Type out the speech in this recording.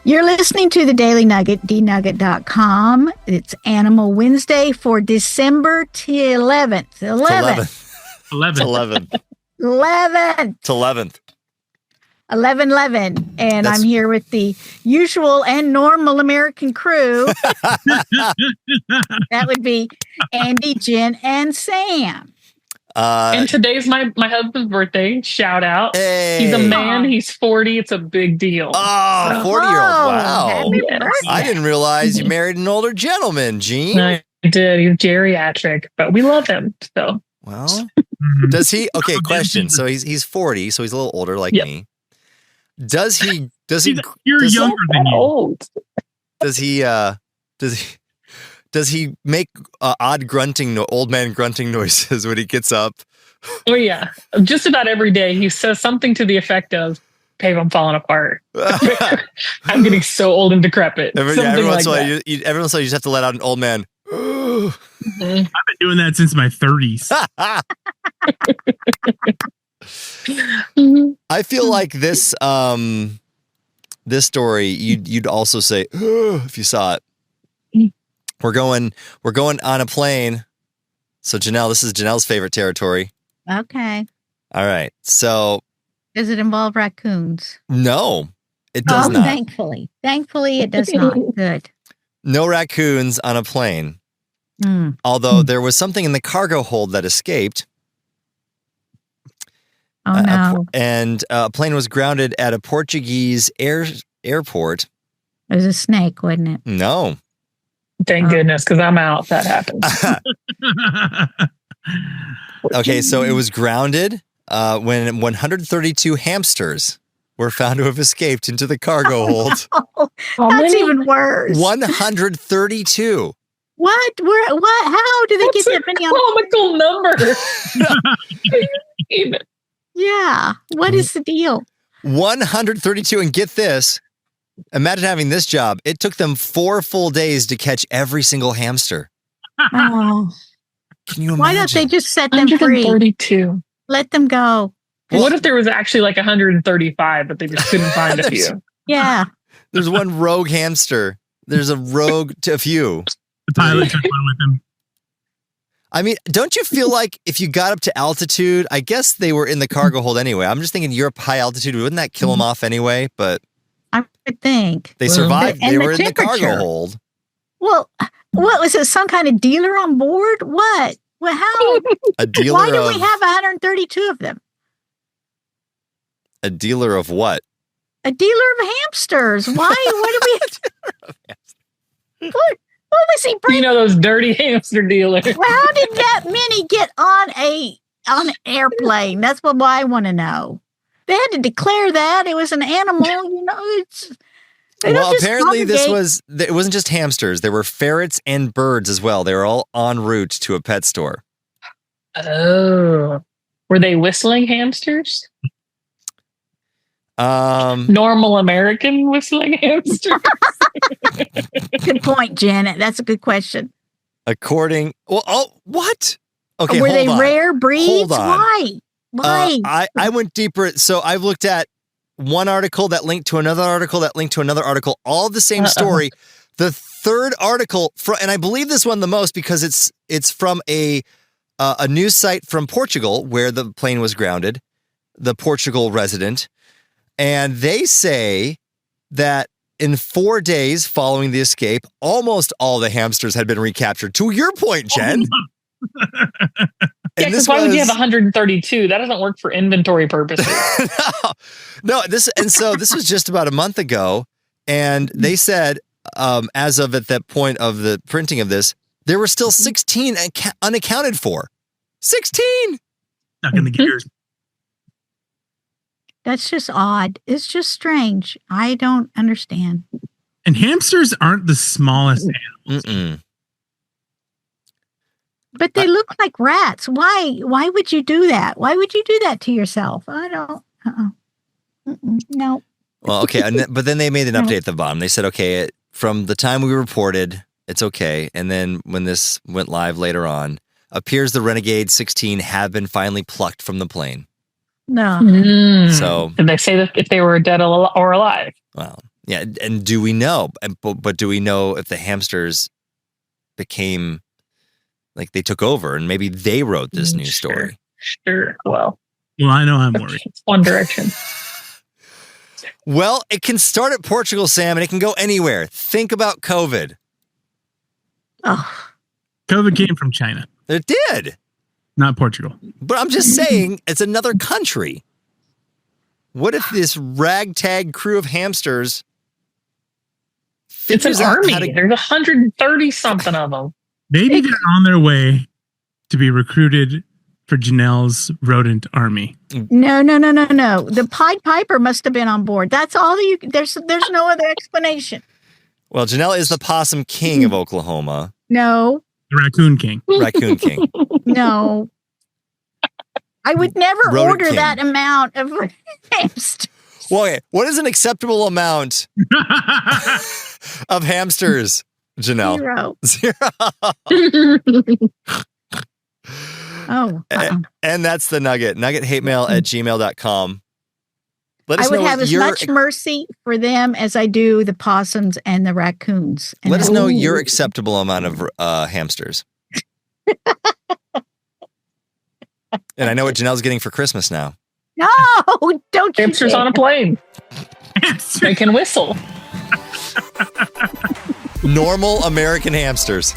You're listening to the Daily Nugget, dnugget.com. It's Animal Wednesday for December 11th. 11th. 11. And I'm here with the usual and normal American crew. That would be Andy, Jenn, and Sam. And today's my husband's birthday. Shout out. Hey. He's a man. He's 40. It's a big deal. Oh, 40-year-old. Wow. Yes. I didn't realize you married an older gentleman, Gene. I did. He's geriatric, but we love him. So, well, does he? Okay, question. So he's 40, so he's a little older like me. Does he? You're younger than you. Old. Does he make odd old man grunting noises when he gets up? Oh yeah, just about every day he says something to the effect of, "Babe, I'm falling apart. I'm getting so old and decrepit." Every once in a while, you just have to let out an old man. I've been doing that since my 30s. I feel like this story you'd also say if you saw it. We're going on a plane. So Janelle, this is Janelle's favorite territory. Okay. All right. So does it involve raccoons? No, it does not. Thankfully, it does not. Good. No raccoons on a plane. Although there was something in the cargo hold that escaped. Oh no. And a plane was grounded at a Portuguese airport. It was a snake, wasn't it? No. Thank goodness, because I'm out. That happens. Okay, so it was grounded when 132 hamsters were found to have escaped into the cargo hold. That's even worse. 132. What? What? How do they get that many? Comical number. Yeah. What is the deal? 132, and get this. Imagine having this job. It took them 4 full days to catch every single hamster. Oh. Can you imagine? Why don't they just set them free? 132. Let them go. Well, what if there was actually like 135, but they just couldn't find a few? Yeah. There's one rogue hamster. There's a rogue to a few. The pilot took one with him. I mean, don't you feel like if you got up to altitude, I guess they were in the cargo hold anyway. I'm just thinking Europe high altitude, wouldn't that kill them off anyway? But I would think. They survived. And they the were in the cargo hold. Well, what was it? Some kind of dealer on board? What? Well, how? A dealer Why do we have 132 of them? A dealer of what? A dealer of hamsters. Why? What do we? What was he bringing? You know those dirty hamster dealers. Well, how did that many get on an airplane? That's what I want to know. They had to declare that it was an animal. Well, apparently it wasn't just hamsters. There were ferrets and birds as well. They were all en route to a pet store. Oh, were they whistling hamsters? Normal American whistling hamsters. Good point, Janet. That's a good question. What? Okay, were they rare breeds? Why? I went deeper. So I've looked at one article that linked to another article that linked to another article, all the same story. The third article, and I believe this one the most because it's from a news site from Portugal where the plane was grounded, the Portugal resident, and they say that in 4 days following the escape, almost all the hamsters had been recaptured. To your point, Jenn. Yeah, because why would you have 132? That doesn't work for inventory purposes. No. This was just about a month ago, and they said, as of at that point of the printing of this, there were still 16 unaccounted for. 16. Stuck in the gears. That's just odd. It's just strange. I don't understand. And hamsters aren't the smallest animals. Mm-mm. But they look like rats. Why would you do that? Why would you do that to yourself? I don't. No. Well, okay. But then they made an update at the bottom. They said, okay, from the time we reported, it's okay. And then when this went live later on, appears the Renegade 16 have been finally plucked from the plane. No. So did they say that if they were dead or alive? Well, Yeah, and do we know? But do we know if the hamsters became like they took over and maybe they wrote this new story? Sure. Well, I know I'm worried. It's One Direction. Well, it can start at Portugal, Sam, and it can go anywhere. Think about COVID. Oh, COVID came from China, It did. not Portugal. But I'm just saying, it's another country. What if this ragtag crew of hamsters It's an figures out army. how to- There's 130 something of them. Maybe they're on their way to be recruited for Janelle's rodent army. no. The Pied Piper must have been on board. That's all there's no other explanation. Well, Janelle is the possum king of Oklahoma. No, The Raccoon King. Raccoon king. no. I would never Rodent order king. that amount of hamster. Well, okay, what is an acceptable amount of hamsters, Janelle? 0. 0. Oh, And that's the Nugget. NuggetHateMail@gmail.com. Let us I would know have as your much mercy for them as I do the possums and the raccoons. And let us the- know your acceptable amount of hamsters. And I know what Janelle's getting for Christmas now. No, don't you Hamsters dare. on a plane. They can whistle. Normal American hamsters.